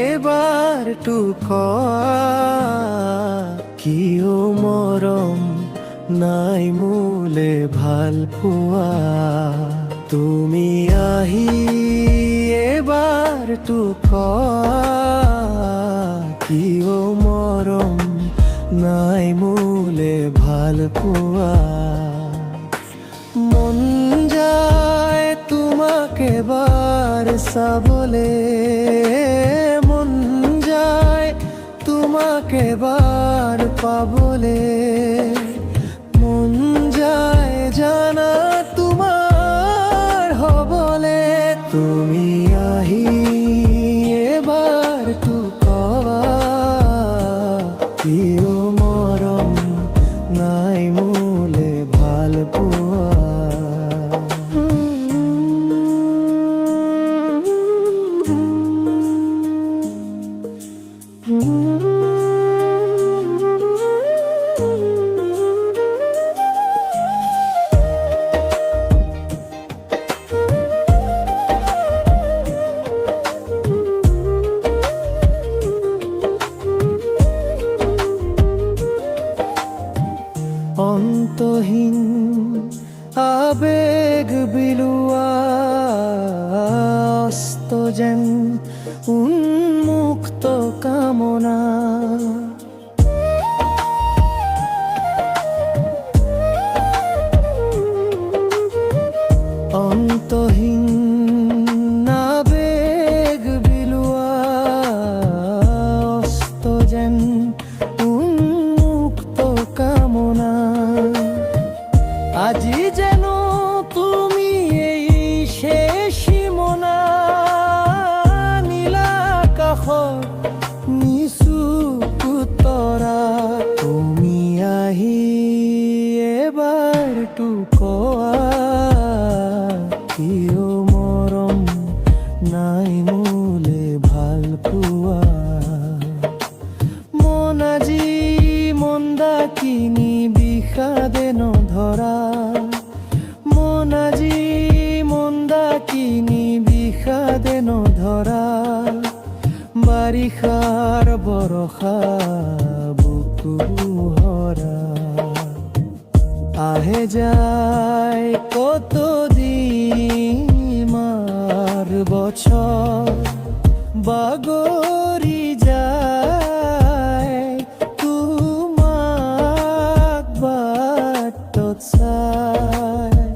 এবার কিয় মৰম নাই মোলে ভাল পোৱা তুমি আহি এবাৰ কিয় মৰম নাই মোলে ভাল পোৱা মন যায় তোমাক এবাৰ চাবলে মন যায় তোমাক এবাৰ পাবলে মন যায় জানা তোমাৰ হবলে তুমি আহি এবাৰ কিয় মৰম নাই মোলে ভাল পোৱা অন্তহীন আবেগ বিলোৱা অস্ত যেন উন্মুক্ত কামনা অন্তহীন আবেগ বিলোৱা অস্ত যেন উন্মুক্ত কামনা আজি যেন তুমি এই শেষ সীমনা নীলা আকাশৰ নিচুক তৰা তুমি আহি এবাৰ কিয় মৰম নাই মোলে ভাল পোৱা মন আজি মন্দাকিনী বিষাদে নধৰা মন আজি মন্দাকিনী বিষাদে নধৰা বাৰিষাৰ বৰষা বুকু হৰা আহে যায় কত দিন মাৰ বছৰ বাগৰি যায় তোমাক বাটত চাই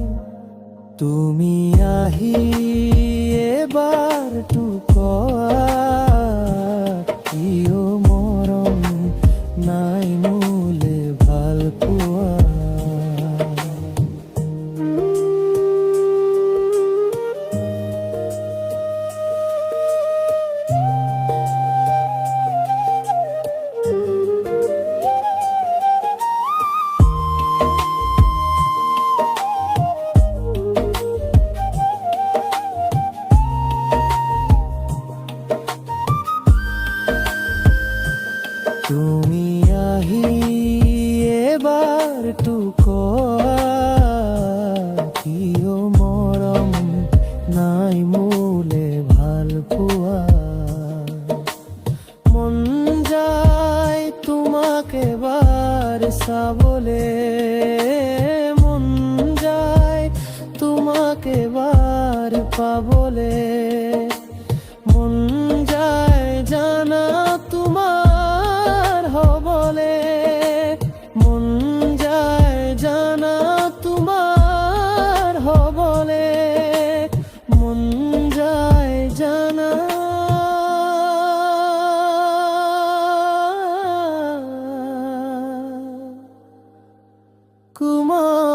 তুমি আহি এবাৰ কিয় মৰম নাই মোলে ভাল পোৱা তুমি আহি এবাৰ কিয় মৰম নাই মোলে ভাল পোৱা মন যায় তোমাক এবাৰ চাবলে মন যায় তোমাক এবাৰ পাবলে মন যায় জানা তোমাৰ হবলে মন যায় জানা তোমাৰ হবলে মন যায় জানা কুমাৰ